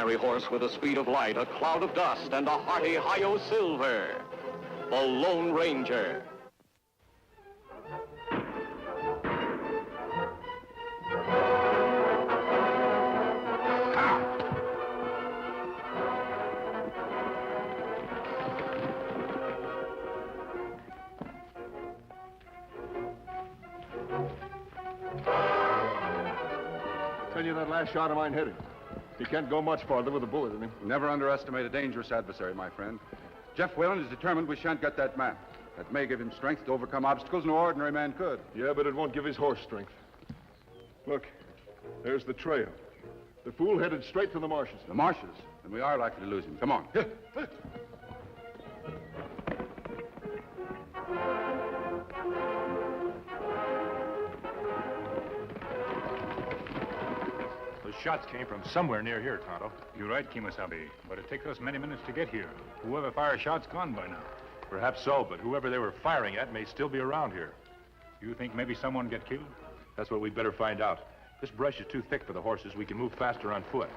fiery horse with the speed of light, a cloud of dust, and a hearty hi-yo silver. The Lone Ranger. Tell you that last shot of mine hit him. He can't go much farther with a bullet in him. Never underestimate a dangerous adversary, my friend. Jeff Whalen is determined we shan't get that map. That may give him strength to overcome obstacles no ordinary man could. Yeah, but it won't give his horse strength. Look, there's the trail. The fool headed straight for the marshes. The marshes? Then we are likely to lose him. Come on. Those shots came from somewhere near here, Tonto. You're right, Kemo Sabe, but it takes us many minutes to get here. Whoever fired shots gone by now. Perhaps so, but whoever they were firing at may still be around here. You think maybe someone get killed? That's what we'd better find out. This brush is too thick for the horses. We can move faster on foot.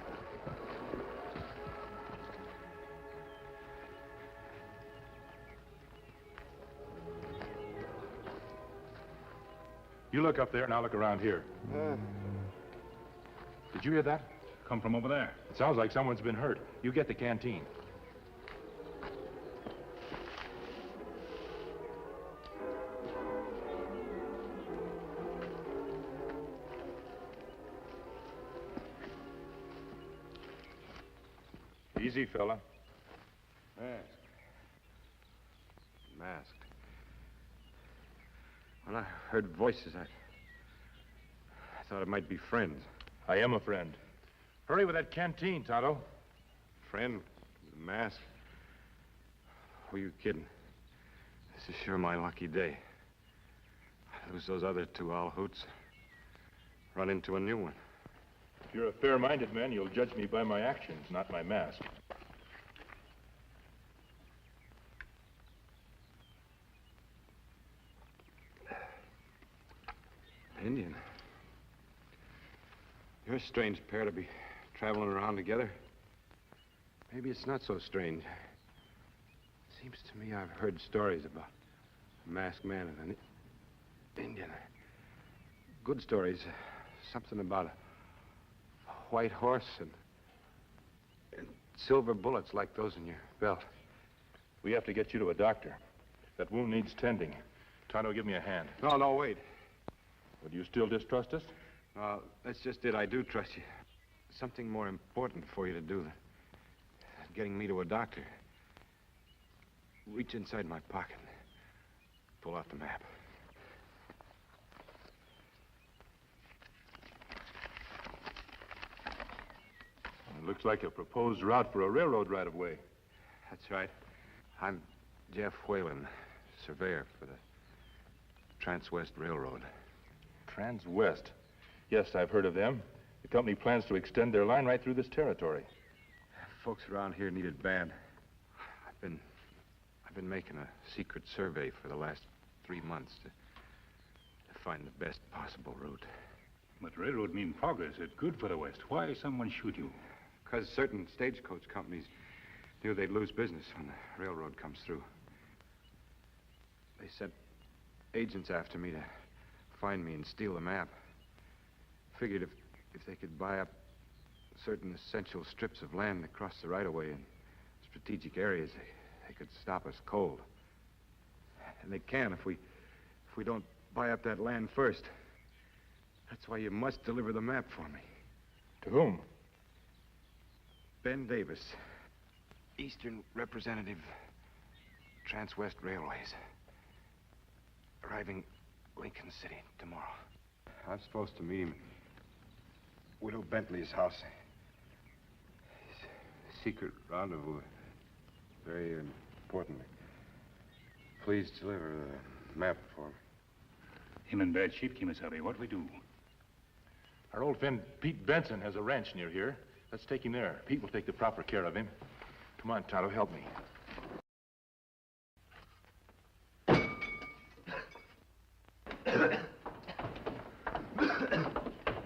You look up there, and I'll look around here. Did you hear that? Come from over there. It sounds like someone's been hurt. You get the canteen. Easy, fella. Masked. When I heard voices, I thought it might be friends. I am a friend. Hurry with that canteen, Tonto. Friend? Mask? Who are you kidding? This is sure my lucky day. I lose those other two owl hoots. Run into a new one. If you're a fair-minded man, you'll judge me by my actions, not my mask. Indian. You're a strange pair to be traveling around together. Maybe it's not so strange. Seems to me I've heard stories about a masked man and an Indian. Good stories. Something about a white horse and silver bullets like those in your belt. We have to get you to a doctor. That wound needs tending. Tonto, give me a hand. No, wait. But do you still distrust us? No, that's just it. I do trust you. Something more important for you to do than getting me to a doctor. Reach inside my pocket and pull out the map. It looks like a proposed route for a railroad right-of-way. That's right. I'm Jeff Whalen, surveyor for the Trans-West Railroad. Trans-West? Yes, I've heard of them. The company plans to extend their line right through this territory. Folks around here need it bad. I've been making a secret survey for the last 3 months to find the best possible route. But railroad mean progress. It's good for the West. Why someone shoot you? Because certain stagecoach companies knew they'd lose business when the railroad comes through. They sent agents after me to find me and steal the map. Figured if they could buy up certain essential strips of land across the right-of-way in strategic areas, they could stop us cold. And they can if we don't buy up that land first. That's why you must deliver the map for me. To whom? Ben Davis, Eastern Representative, Trans-West Railways. Arriving Lincoln City tomorrow. I'm supposed to meet him at Widow Bentley's house. His secret rendezvous. Very important. Please deliver the map for me. Him in bad shape, Kemo Sabe. What we do? Our old friend Pete Benson has a ranch near here. Let's take him there. Pete will take the proper care of him. Come on, Tonto, help me.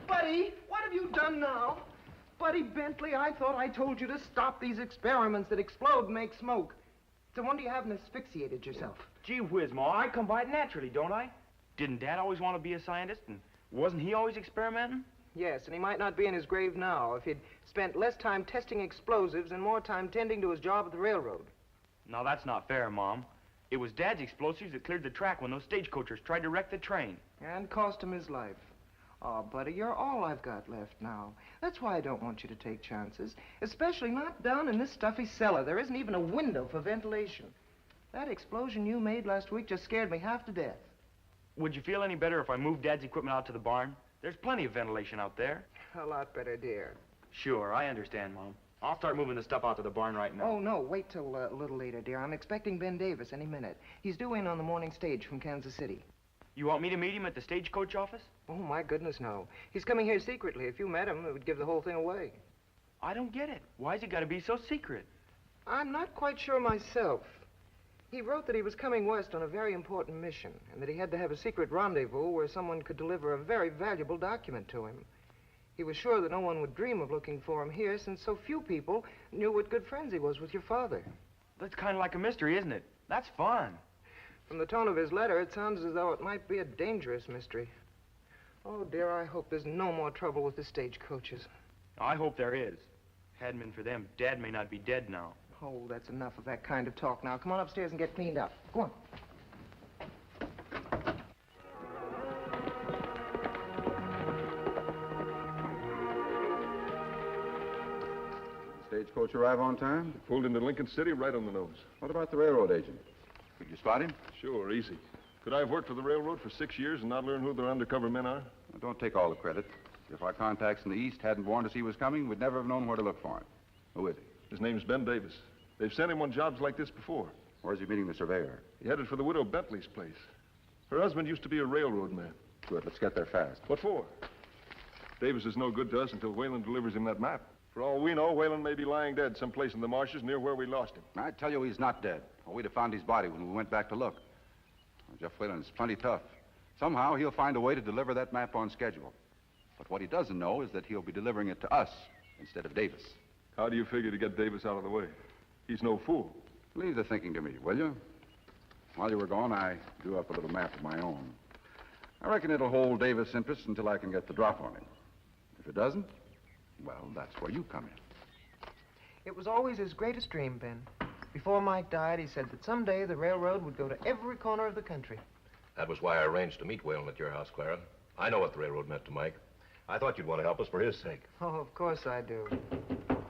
Buddy, what have you done now? Bloody Bentley, I thought I told you to stop these experiments that explode and make smoke. It's a wonder you haven't asphyxiated yourself. Gee whiz, Ma, I come by it naturally, don't I? Didn't Dad always want to be a scientist, and wasn't he always experimenting? Yes, and he might not be in his grave now if he'd spent less time testing explosives and more time tending to his job at the railroad. No, that's not fair, Mom. It was Dad's explosives that cleared the track when those stagecoachers tried to wreck the train. And cost him his life. Oh, buddy, you're all I've got left now. That's why I don't want you to take chances, especially not down in this stuffy cellar. There isn't even a window for ventilation. That explosion you made last week just scared me half to death. Would you feel any better if I moved Dad's equipment out to the barn? There's plenty of ventilation out there. A lot better, dear. Sure, I understand, Mom. I'll start moving the stuff out to the barn right now. Oh, no, wait till a little later, dear. I'm expecting Ben Davis any minute. He's due in on the morning stage from Kansas City. You want me to meet him at the stagecoach office? Oh, my goodness, no. He's coming here secretly. If you met him, it would give the whole thing away. I don't get it. Why's it got to be so secret? I'm not quite sure myself. He wrote that he was coming west on a very important mission, and that he had to have a secret rendezvous where someone could deliver a very valuable document to him. He was sure that no one would dream of looking for him here, since so few people knew what good friends he was with your father. That's kind of like a mystery, isn't it? That's fun. From the tone of his letter, it sounds as though it might be a dangerous mystery. Oh, dear, I hope there's no more trouble with the stagecoaches. I hope there is. Hadn't been for them, Dad may not be dead now. Oh, that's enough of that kind of talk now. Come on upstairs and get cleaned up. Go on. Stagecoach arrive on time? Pulled into Lincoln City right on the nose. What about the railroad agent? Could you spot him? Sure, easy. Could I have worked for the railroad for 6 years and not learn who their undercover men are? Well, don't take all the credit. If our contacts in the East hadn't warned us he was coming, we'd never have known where to look for him. Who is he? His name's Ben Davis. They've sent him on jobs like this before. Where's he meeting the surveyor? He headed for the widow Bentley's place. Her husband used to be a railroad man. Good, let's get there fast. What for? Davis is no good to us until Whalen delivers him that map. For all we know, Whalen may be lying dead someplace in the marshes near where we lost him. I tell you he's not dead, or we'd have found his body when we went back to look. Well, Jeff Whalen is plenty tough. Somehow he'll find a way to deliver that map on schedule. But what he doesn't know is that he'll be delivering it to us instead of Davis. How do you figure to get Davis out of the way? He's no fool. Leave the thinking to me, will you? While you were gone, I drew up a little map of my own. I reckon it'll hold Davis' interest until I can get the drop on him. If it doesn't, well, that's where you come in. It was always his greatest dream, Ben. Before Mike died, he said that someday the railroad would go to every corner of the country. That was why I arranged to meet Whalen at your house, Clara. I know what the railroad meant to Mike. I thought you'd want to help us for his sake. Oh, of course I do.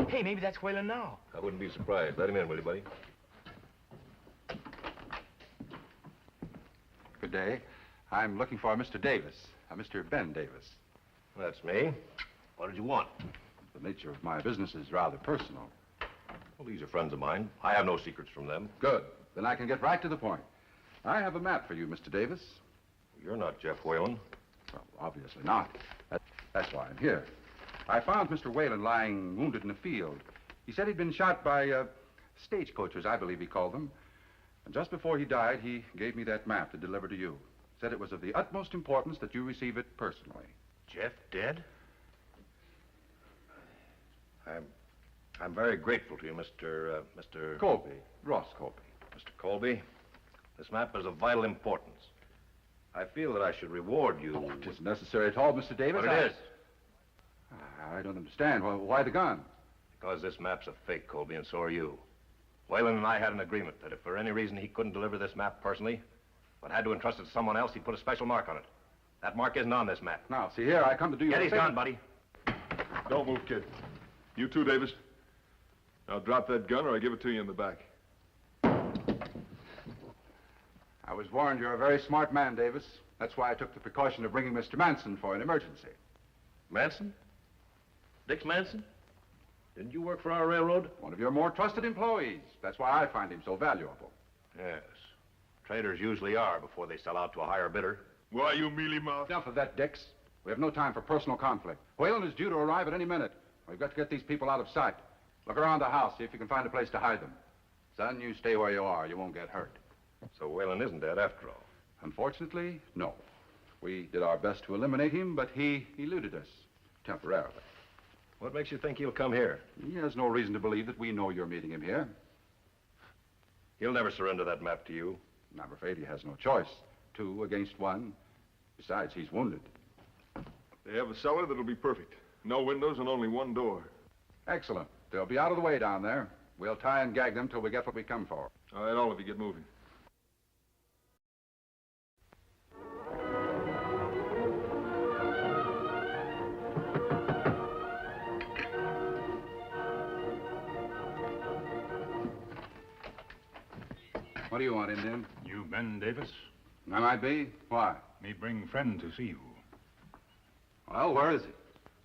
Hey, maybe that's Whalen now. I wouldn't be surprised. Let him in, will you, buddy? Good day. I'm looking for Mr. Davis, Mr. Ben Davis. That's me. What did you want? The nature of my business is rather personal. Well, these are friends of mine. I have no secrets from them. Good. Then I can get right to the point. I have a map for you, Mr. Davis. You're not Jeff Whalen. Well, obviously not. That's why I'm here. I found Mr. Whalen lying wounded in a field. He said he'd been shot by stagecoachers, I believe he called them. And just before he died, he gave me that map to deliver to you. Said it was of the utmost importance that you receive it personally. Jeff dead? I'm very grateful to you, Mr. Colby. Ross Colby. Mr. Colby, this map is of vital importance. I feel that I should reward you. Oh, it isn't necessary at all, Mr. Davis. But it is. I don't understand. Why the gun? Because this map's a fake, Colby, and so are you. Whalen and I had an agreement that if for any reason he couldn't deliver this map personally, but had to entrust it to someone else, he'd put a special mark on it. That mark isn't on this map. Now, see here, I come to do you Get a his favor. gun, buddy. Don't move, kid. You too, Davis. Now drop that gun or I give it to you in the back. I was warned you're a very smart man, Davis. That's why I took the precaution of bringing Mr. Manson for an emergency. Manson? Dix Manson? Didn't you work for our railroad? One of your more trusted employees. That's why I find him so valuable. Yes. Traders usually are before they sell out to a higher bidder. Why, you mealy mouth? Enough of that, Dix. We have no time for personal conflict. Whalen is due to arrive at any minute. We've got to get these people out of sight. Look around the house, see if you can find a place to hide them. Son, you stay where you are. You won't get hurt. So Whalen isn't dead after all. Unfortunately, no. We did our best to eliminate him, but he eluded us temporarily. What makes you think he'll come here? He has no reason to believe that we know you're meeting him here. He'll never surrender that map to you. I'm afraid he has no choice. 2 against 1. Besides, he's wounded. They have a cellar that'll be perfect. No windows and only one door. Excellent. They'll be out of the way down there. We'll tie and gag them till we get what we come for. All right, all of you get moving. What do you want, Indian? You Ben Davis? I might be. Why? Me bring friend to see you. Well, where is he?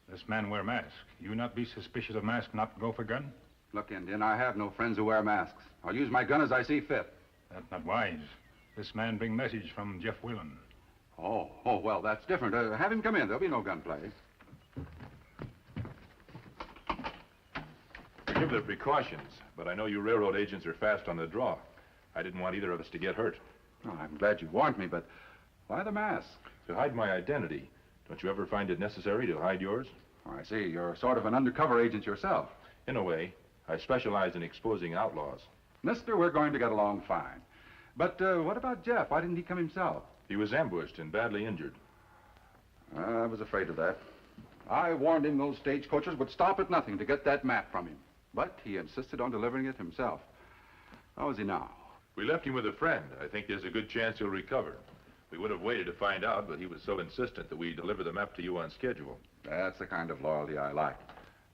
This man wear mask. You not be suspicious of mask, not go for gun? Look, Indian, I have no friends who wear masks. I'll use my gun as I see fit. That's not wise. This man bring message from Jeff Whalen. Oh, well, that's different. Have him come in. There'll be no gunplay. Forgive the precautions, but I know you railroad agents are fast on the draw. I didn't want either of us to get hurt. Oh, I'm glad you warned me, but why the mask? To hide my identity. Don't you ever find it necessary to hide yours? Oh, I see. You're sort of an undercover agent yourself. In a way. I specialize in exposing outlaws. Mister, we're going to get along fine. But what about Jeff? Why didn't he come himself? He was ambushed and badly injured. I was afraid of that. I warned him those stagecoachers would stop at nothing to get that map from him. But he insisted on delivering it himself. How is he now? We left him with a friend. I think there's a good chance he'll recover. We would have waited to find out, but he was so insistent that we deliver the map to you on schedule. That's the kind of loyalty I like.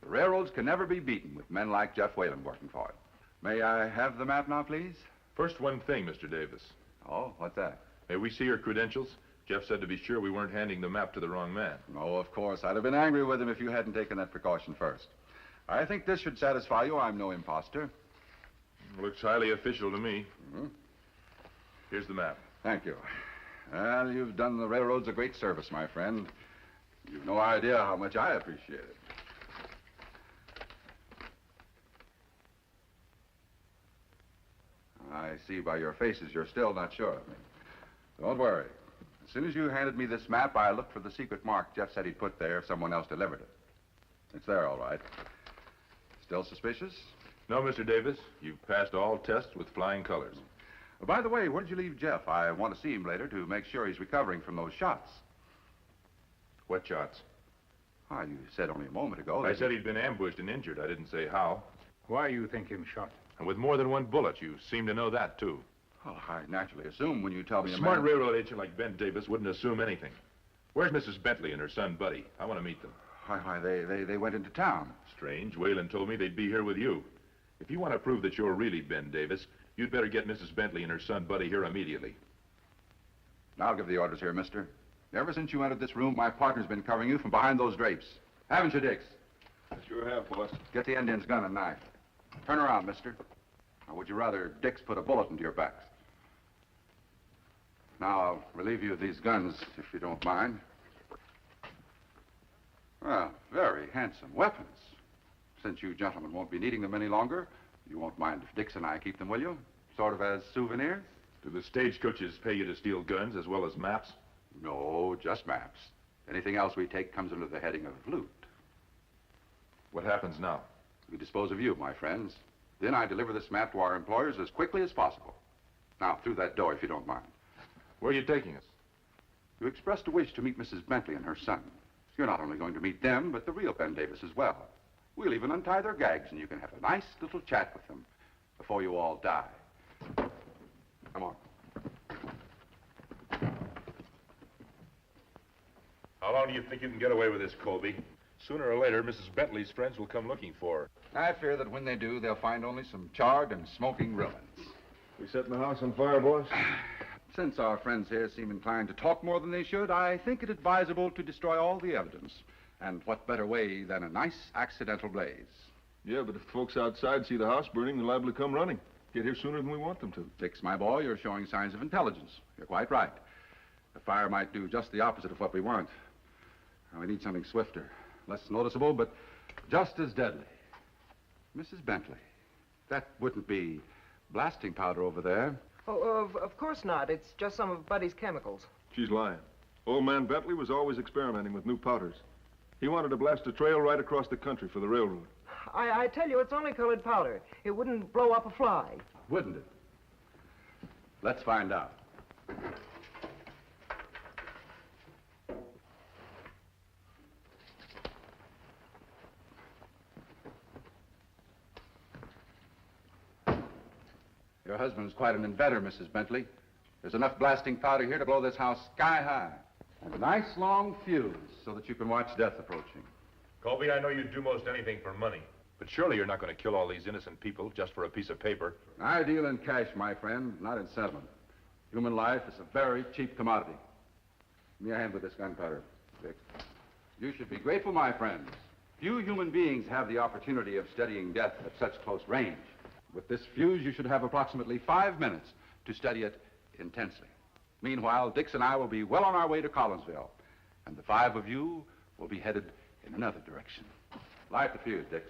The railroads can never be beaten with men like Jeff Whalen working for it. May I have the map now, please? First one thing, Mr. Davis. Oh, what's that? May we see your credentials? Jeff said to be sure we weren't handing the map to the wrong man. Oh, of course. I'd have been angry with him if you hadn't taken that precaution first. I think this should satisfy you. I'm no imposter. Looks highly official to me. Mm-hmm. Here's the map. Thank you. Well, you've done the railroads a great service, my friend. You've no idea how much I appreciate it. I see by your faces you're still not sure of me. Don't worry. As soon as you handed me this map, I looked for the secret mark Jeff said he'd put there if someone else delivered it. It's there, all right. Still suspicious? No, Mr. Davis. You've passed all tests with flying colors. By the way, where did you leave Jeff? I want to see him later to make sure he's recovering from those shots. What shots? Ah, you said only a moment ago I said he'd been ambushed and injured. I didn't say how. Why you think him shot? And with more than one bullet. You seem to know that, too. Oh, I naturally assume when you tell me A a smart man... railroad agent like Ben Davis wouldn't assume anything. Where's Mrs. Bentley and her son, Buddy? I want to meet them. Why, they went into town. Strange. Whalen told me they'd be here with you. If you want to prove that you're really Ben Davis, you'd better get Mrs. Bentley and her son, Buddy, here immediately. I'll give the orders here, mister. Ever since you entered this room, my partner's been covering you from behind those drapes. Haven't you, Dix? I sure have, boss. Get the Indian's gun and knife. Turn around, mister. Or would you rather Dix put a bullet into your backs? Now, I'll relieve you of these guns, if you don't mind. Well, very handsome weapons. Since you gentlemen won't be needing them any longer, you won't mind if Dix and I keep them, will you? Sort of as souvenirs? Do the stagecoaches pay you to steal guns as well as maps? No, just maps. Anything else we take comes under the heading of loot. What happens now? We dispose of you, my friends. Then I deliver this map to our employers as quickly as possible. Now, through that door, if you don't mind. Where are you taking us? You expressed a wish to meet Mrs. Bentley and her son. You're not only going to meet them, but the real Ben Davis as well. We'll even untie their gags, and you can have a nice little chat with them before you all die. Come on. How long do you think you can get away with this, Colby? Sooner or later, Mrs. Bentley's friends will come looking for her. I fear that when they do, they'll find only some charred and smoking ruins. We setting the house on fire, boss? Since our friends here seem inclined to talk more than they should, I think it advisable to destroy all the evidence. And what better way than a nice accidental blaze? Yeah, but if folks outside see the house burning, they're liable to come running. Get here sooner than we want them to. Dix, my boy, you're showing signs of intelligence. You're quite right. The fire might do just the opposite of what we want. We need something swifter, less noticeable, but just as deadly. Mrs. Bentley, that wouldn't be blasting powder over there. Oh, of course not. It's just some of Buddy's chemicals. She's lying. Old man Bentley was always experimenting with new powders. He wanted to blast a trail right across the country for the railroad. I tell you, it's only colored powder. It wouldn't blow up a fly. Wouldn't it? Let's find out. Your husband's quite an inventor, Mrs. Bentley. There's enough blasting powder here to blow this house sky high. And a nice long fuse so that you can watch death approaching. Colby, I know you'd do most anything for money, but surely you're not going to kill all these innocent people just for a piece of paper. I deal in cash, my friend, not in sentiment. Human life is a very cheap commodity. Give me a hand with this gunpowder, Dick. You should be grateful, my friends. Few human beings have the opportunity of studying death at such close range. With this fuse, you should have approximately 5 minutes to study it intensely. Meanwhile, Dix and I will be well on our way to Collinsville, and the 5 of you will be headed in another direction. Light the fuse, Dix.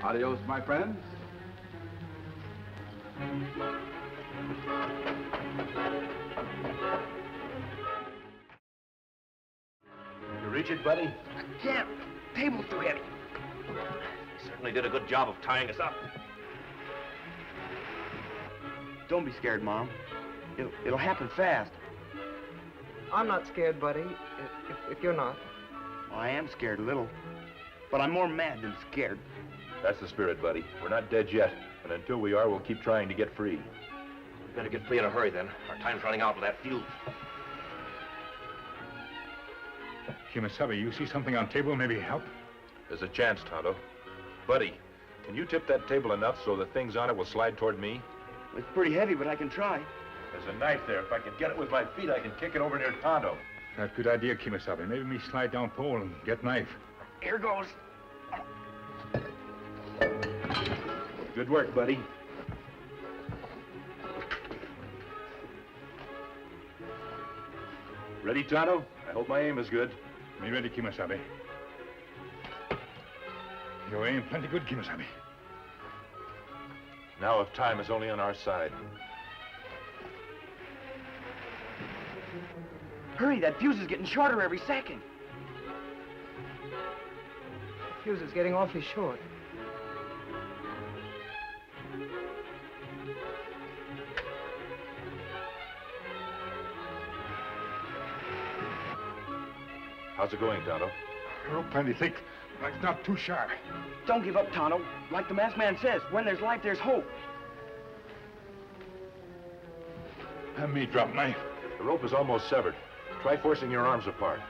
Adios, my friends. You reach it, buddy? I can't. Table's too heavy. Certainly did a good job of tying us up. Don't be scared, Mom. It'll happen fast. I'm not scared, buddy, if you're not. Well, I am scared a little, but I'm more mad than scared. That's the spirit, buddy. We're not dead yet, and until we are, we'll keep trying to get free. We better get free in a hurry, then. Our time's running out with that fuse. Kemo Sabe, you see something on table maybe help? There's a chance, Tonto. Buddy, can you tip that table enough so the things on it will slide toward me? It's pretty heavy, but I can try. There's a knife there. If I can get it with my feet, I can kick it over near Tonto. That's a good idea, Kemo Sabe. Maybe me slide down pole and get knife. Here goes. Good work, buddy. Ready, Tonto? I hope my aim is good. Me ready, Kemo Sabe. Your aim plenty good, Kemo Sabe. Now if time is only on our side. Hurry, that fuse is getting shorter every second. The fuse is getting awfully short. How's it going, Tonto? Rope plenty thick, but it's not too sharp. Don't give up, Tonto. Like the masked man says, when there's life, there's hope. Have me drop knife. The rope is almost severed. Try forcing your arms apart.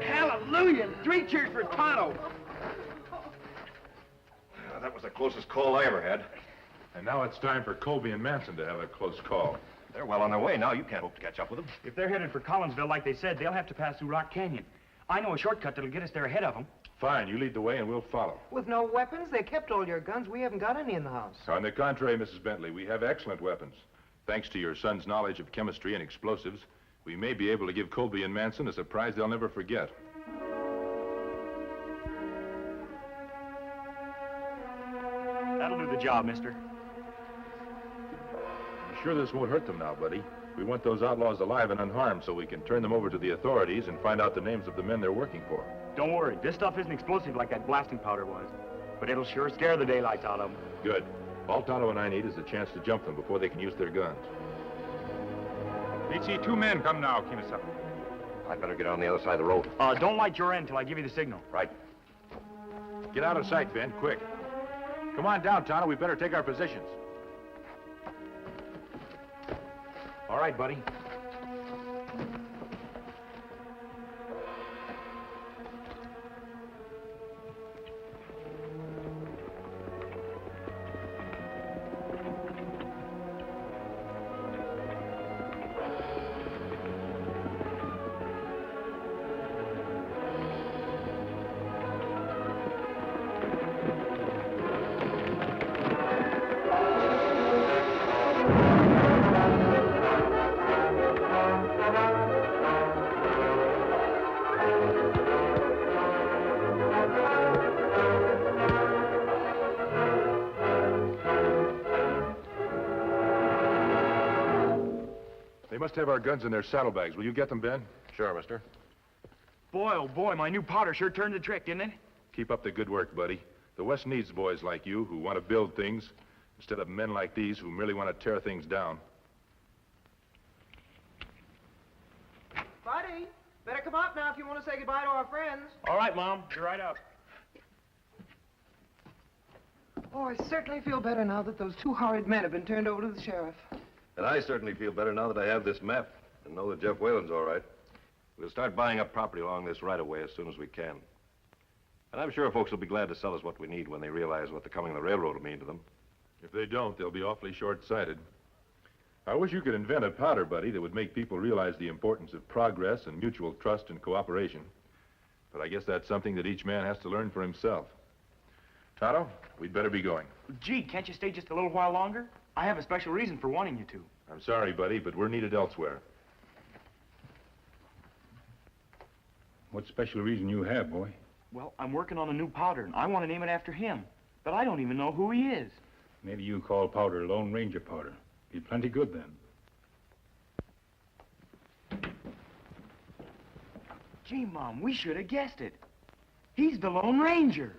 Hallelujah! 3 cheers for Tonto. That was the closest call I ever had. And now it's time for Colby and Manson to have a close call. They're well on their way now. You can't hope to catch up with them. If they're headed for Collinsville like they said, they'll have to pass through Rock Canyon. I know a shortcut that'll get us there ahead of them. Fine, you lead the way and we'll follow. With no weapons? They kept all your guns. We haven't got any in the house. On the contrary, Mrs. Bentley, we have excellent weapons. Thanks to your son's knowledge of chemistry and explosives, we may be able to give Colby and Manson a surprise they'll never forget. That'll do the job, mister. I'm sure this won't hurt them now, buddy. We want those outlaws alive and unharmed so we can turn them over to the authorities and find out the names of the men they're working for. Don't worry, this stuff isn't explosive like that blasting powder was. But it'll sure scare the daylights out of them. Good. All Tonto and I need is a chance to jump them before they can use their guns. We see 2 men come now, Kemo Sabe. I'd better get on the other side of the road. Don't light your end till I give you the signal. Right. Get out of sight, Ben, quick. Come on down, Tonto. We better take our positions. All right, buddy. They must have our guns in their saddlebags. Will you get them, Ben? Sure, mister. Boy, oh boy, my new powder sure turned the trick, didn't it? Keep up the good work, buddy. The West needs boys like you who want to build things instead of men like these who merely want to tear things down. Buddy, better come up now if you want to say goodbye to our friends. All right, Mom. You're right up. Oh, I certainly feel better now that those two horrid men have been turned over to the sheriff. And I certainly feel better now that I have this map and know that Jeff Whalen's all right. We'll start buying up property along this right-of-way as soon as we can. And I'm sure folks will be glad to sell us what we need when they realize what the coming of the railroad will mean to them. If they don't, they'll be awfully short-sighted. I wish you could invent a powder, buddy, that would make people realize the importance of progress and mutual trust and cooperation. But I guess that's something that each man has to learn for himself. Tonto, we'd better be going. Gee, can't you stay just a little while longer? I have a special reason for wanting you to. I'm sorry, buddy, but we're needed elsewhere. What special reason you have, boy? Well, I'm working on a new powder, and I want to name it after him. But I don't even know who he is. Maybe you call powder Lone Ranger powder. Be plenty good then. Gee, Mom, we should have guessed it. He's the Lone Ranger.